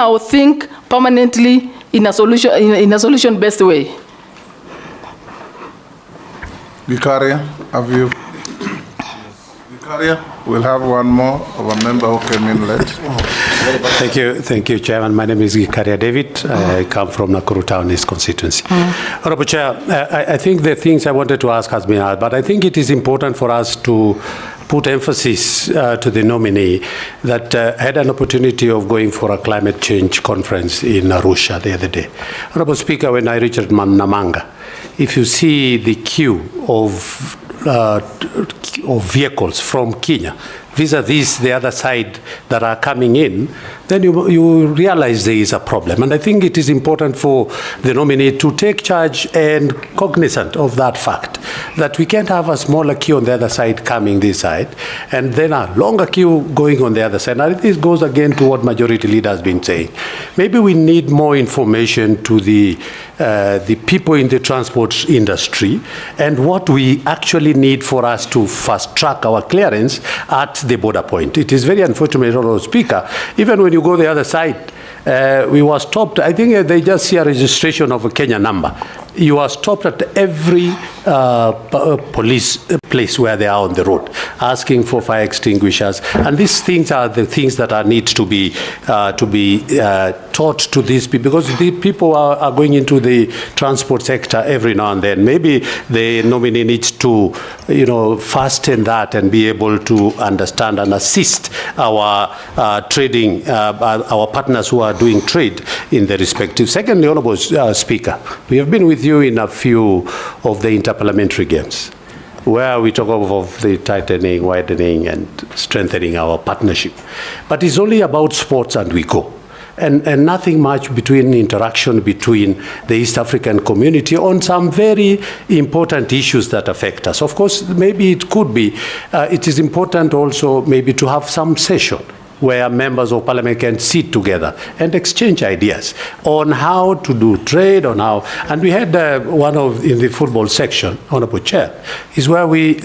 I would think permanently in a solution-based way. Vicaria, have you? Vicaria, we'll have one more of a member who came in late. Thank you, Chairman. My name is Vicaria David. I come from Nakuru Town East constituency. Honorable Chair, I think the things I wanted to ask has been asked, but I think it is important for us to put emphasis to the nominee that had an opportunity of going for a climate change conference in Arusha the other day. Honorable Speaker, when I reached Namanga, if you see the queue of vehicles from Kenya vis-a-vis the other side that are coming in, then you realize there is a problem. And I think it is important for the nominee to take charge and cognizant of that fact, that we can't have a smaller queue on the other side coming this side, and then a longer queue going on the other side. And this goes again to what Majority Leader has been saying. Maybe we need more information to the people in the transport industry and what we actually need for us to fast track our clearance at the border point. It is very unfortunate, Honourable Speaker, even when you go the other side, we were stopped. I think they just see a registration of a Kenya number. You are stopped at every police place where they are on the road, asking for fire extinguishers. And these things are the things that are need to be taught to these people, because the people are going into the transport sector every now and then. Maybe the nominee needs to, fasten that and be able to understand and assist our trading, our partners who are doing trade in the respective. Secondly, Honourable Speaker, we have been with you in a few of the interparliamentary games, where we talk of the tightening, widening, and strengthening our partnership. But it's only about sports and we go. And nothing much between interaction between the East African community on some very important issues that affect us. Of course, maybe it could be, it is important also maybe to have some session where members of parliament can sit together and exchange ideas on how to do trade, on how, and we had in the football section, Honorable Chair, is where we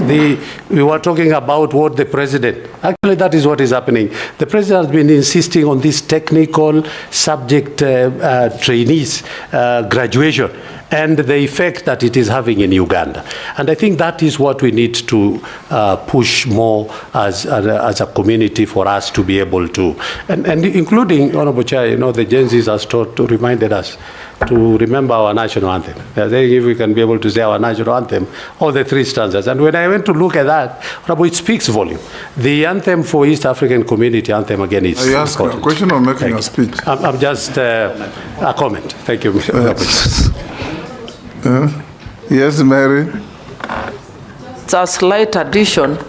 were talking about what the president, actually that is what is happening. The president has been insisting on this technical subject trainees graduation and the effect that it is having in Uganda. And I think that is what we need to push more as a community for us to be able to, and including, Honorable Chair, the Gen Zs has reminded us to remember our national anthem. They're saying if we can be able to say our national anthem, all the three stanzas. And when I went to look at that, Honorable, it speaks volume. The anthem for East African community anthem again is I ask a question or making a speech? I'm just a comment. Thank you. Yes, Mary. It's a slight addition.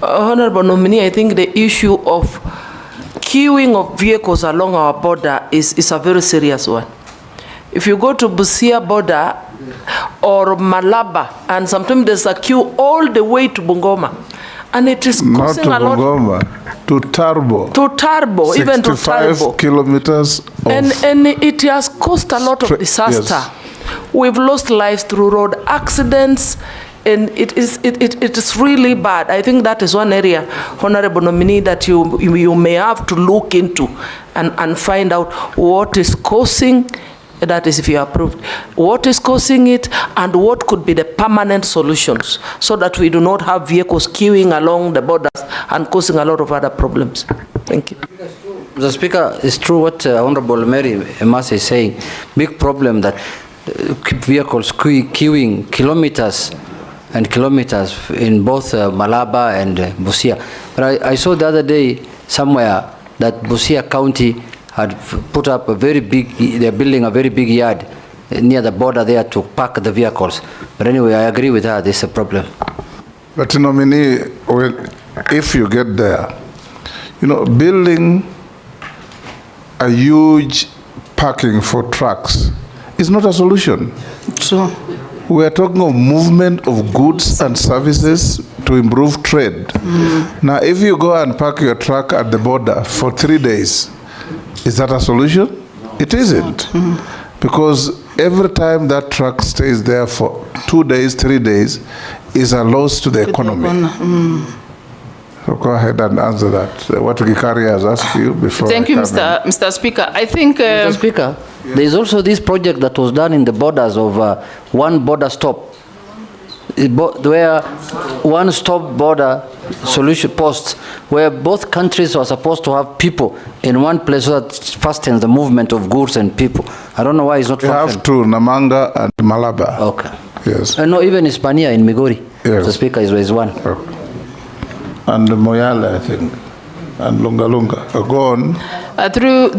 Honorable nominee, I think the issue of queuing of vehicles along our border is a very serious one. If you go to Busia border or Malaba, and sometimes there's a queue all the way to Bungoma, and it is causing a lot. Bungoma, to Tarbo, even to Tarbo. 65 kilometers of and it has caused a lot of disaster. Yes. We've lost lives through road accidents, and it is really bad. I think that is one area, Honorable nominee, that you may have to look into and find out what is causing, that is if you are approved, what is causing it and what could be the permanent solutions so that we do not have vehicles queuing along the borders and causing a lot of other problems. Thank you. The Speaker, it's true what Honorable Mary Emasi is saying. Big problem that vehicles queuing kilometers and kilometers in both Malaba and Busia. But I saw the other day somewhere that Busia County had put up a very big, they're building a very big yard near the border there to park the vehicles. But anyway, I agree with her, this is a problem. But nominee, if you get there, building a huge parking for trucks is not a solution. True. We are talking of movement of goods and services to improve trade. Now, if you go and park your truck at the border for 3 days, is that a solution? It isn't. Because every time that truck stays there for 2 days, 3 days, is a loss to the economy. So go ahead and answer that. What Gikari has asked you before. Thank you, Mr. Speaker. I think... Mr. Speaker, there is also this project that was done in the borders of one border stop, where one stop border solution posts, where both countries are supposed to have people in one place so that fastens the movement of goods and people. I don't know why it's not functioning. We have two, Namanga and Malaba. Okay. Yes. No, even Hispania in Migori. Yes. The Speaker is one. Okay. And Moyale, I think, and Lunga Lunga. Go on. Through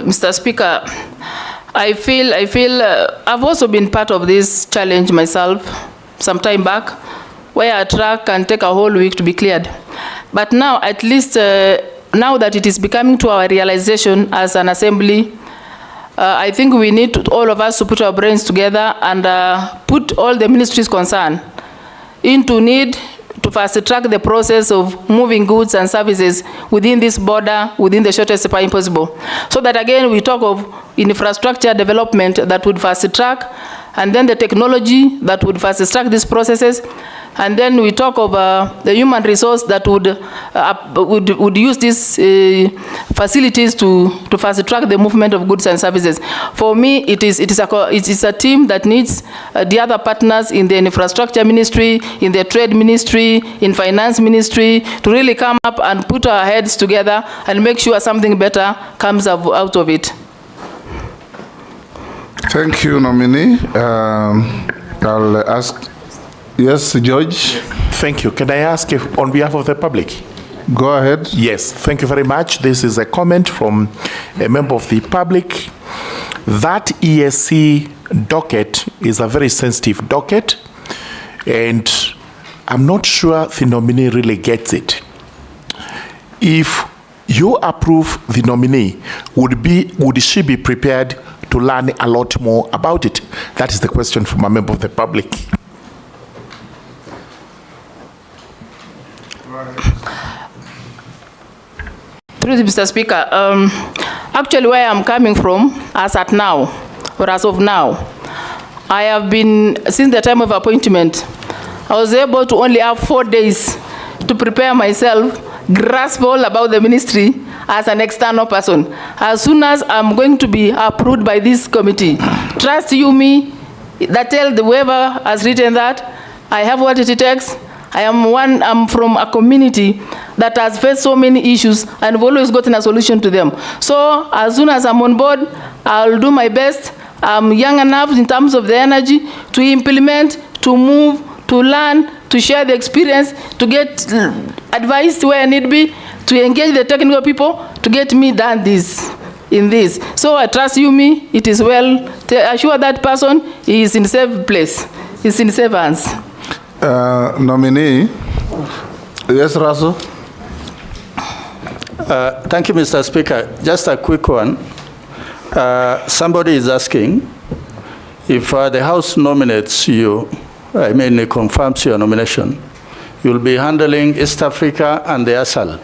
Mr. Speaker, I feel I've also been part of this challenge myself some time back, where a truck can take a whole week to be cleared. But now, at least now that it is becoming to our realization as an assembly, I think we need to, all of us to put our brains together and put all the ministries concerned into need to fast track the process of moving goods and services within this border, within the shortest time possible. So that again, we talk of infrastructure development that would fast track, and then the technology that would fast track these processes, and then we talk of the human resource that would use these facilities to fast track the movement of goods and services. For me, it is a team that needs the other partners in the infrastructure ministry, in the trade ministry, in finance ministry, to really come up and put our heads together and make sure something better comes out of it. Thank you, nominee. I'll ask. Yes, George. Thank you. Can I ask if, on behalf of the public? Go ahead. Yes, thank you very much. This is a comment from a member of the public. That EAC docket is a very sensitive docket, and I'm not sure the nominee really gets it. If you approve the nominee, would she be prepared to learn a lot more about it? That is the question from a member of the public. Through Mr. Speaker, actually where I'm coming from, as at now, or as of now, I have been, since the time of appointment, I was able to only have 4 days to prepare myself, grasp all about the ministry as an external person. As soon as I'm going to be approved by this committee, trust you me, that tell the whoever has written that, I have what it takes. I'm from a community that has faced so many issues and have always gotten a solution to them. So as soon as I'm on board, I'll do my best. I'm young enough in terms of the energy to implement, to move, to learn, to share the experience, to get advice where I need be, to engage the technical people, to get me done in this. So I trust you me, it is well. Assure that person he is in safe place, he's in safe hands. Nominee. Yes, Russell. Thank you, Mr. Speaker. Just a quick one. Somebody is asking if the House nominates you, it confirms your nomination, you'll be handling East Africa and the ASAL.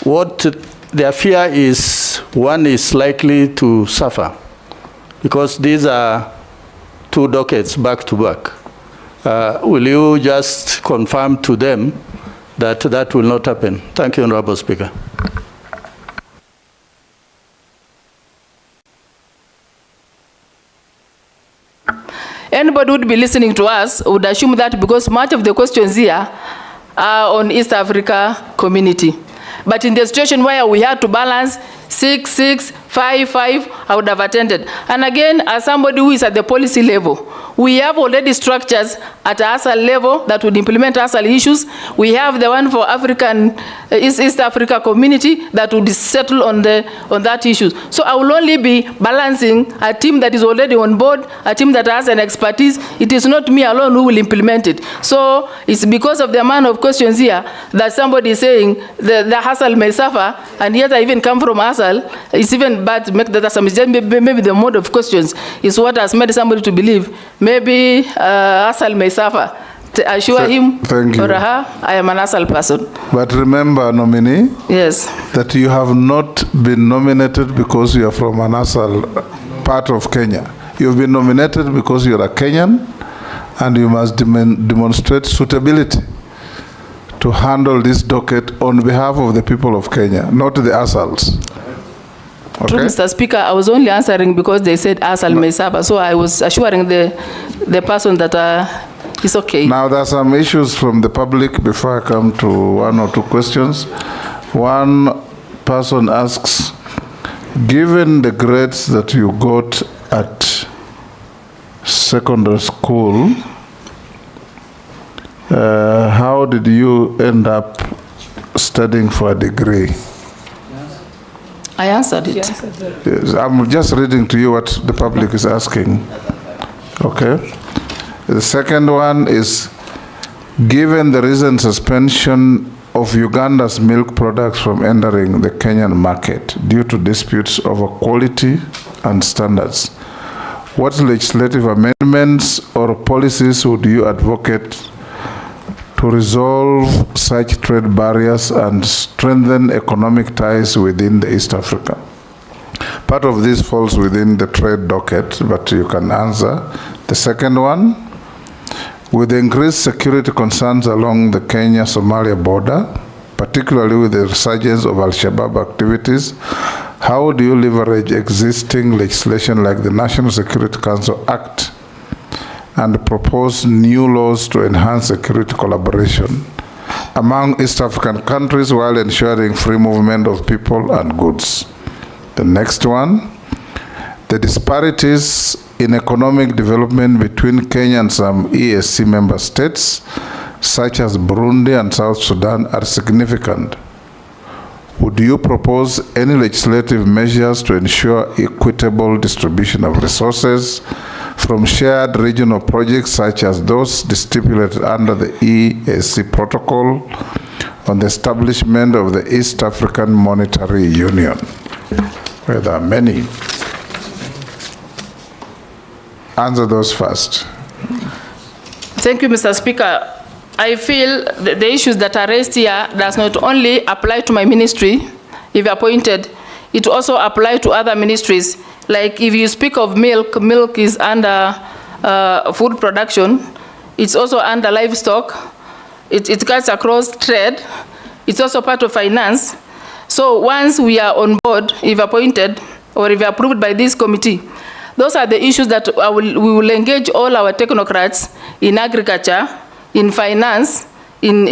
What their fear is, one is likely to suffer, because these are two dockets back to back. Will you just confirm to them that that will not happen? Thank you, Honorable Speaker. Anybody would be listening to us would assume that because much of the questions here are on East Africa community. But in the situation where we had to balance 6, 6, 5, 5, I would have attended. And again, as somebody who is at the policy level, we have already structures at ASAL level that would implement ASAL issues. We have the one for African, East Africa community that would settle on that issue. So I will only be balancing a team that is already on board, a team that has an expertise. It is not me alone who will implement it. So it's because of the amount of questions here that somebody is saying the ASAL may suffer, and yet I even come from ASAL. It's even bad to make that assumption. Maybe the mode of questions is what has made somebody to believe maybe ASAL may suffer. To assure him or her, I am an ASAL person. But remember, nominee, yes, that you have not been nominated because you are from an ASAL part of Kenya. You've been nominated because you're a Kenyan, and you must demonstrate suitability to handle this docket on behalf of the people of Kenya, not the ASALs. True, Okay? Mr. Speaker, I was only answering because they said ASAL may suffer, so I was assuring the person that it's okay. Now, there are some issues from the public before I come to one or two questions. One person asks, given the grades that you got at secondary school, how did you end up studying for a degree? I answered it. Yes, I'm just reading to you what the public is asking. Okay. The second one is, given the recent suspension of Uganda's milk products from entering the Kenyan market due to disputes over quality and standards, what legislative amendments or policies would you advocate to resolve such trade barriers and strengthen economic ties within the East Africa? Part of this falls within the trade docket, but you can answer. The second one, with the increased security concerns along the Kenya-Somalia border, particularly with the resurgence of Al-Shabaab activities, how do you leverage existing legislation like the National Security Council Act and propose new laws to enhance security collaboration among East African countries while ensuring free movement of people and goods? The next one, the disparities in economic development between Kenya and some EAC member states, such as Burundi and South Sudan, are significant. Would you propose any legislative measures to ensure equitable distribution of resources from shared regional projects such as those stipulated under the EAC protocol on the establishment of the East African Monetary Union, where there are many? Answer those first. Thank you, Mr. Speaker. I feel the issues that are raised here does not only apply to my ministry, if appointed, it also applies to other ministries. Like if you speak of milk, milk is under food production. It's also under livestock. It cuts across trade. It's also part of finance. So once we are on board, if appointed, or if approved by this committee, those are the issues that we will engage all our technocrats in agriculture, in finance, in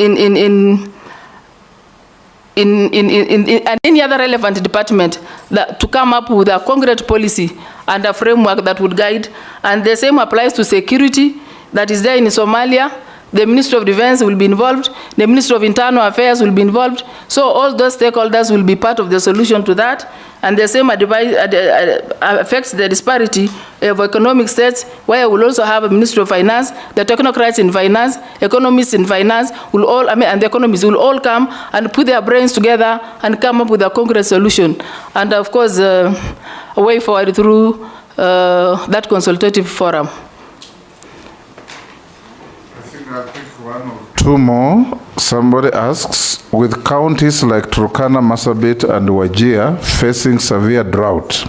any other relevant department to come up with a concrete policy and a framework that would guide. And the same applies to security that is there in Somalia. The Ministry of Defense will be involved. The Ministry of Internal Affairs will be involved. So all those stakeholders will be part of the solution to that. And the same affects the disparity of economic states, where we'll also have a Ministry of Finance, the technocrats in finance, economists in finance, will all, and the economists will all come and put their brains together and come up with a concrete solution. And of course, a way forward through that consultative forum. I'll pick one or two more. Somebody asks, with counties like Turkana, Marsabit, and Wajir facing severe drought,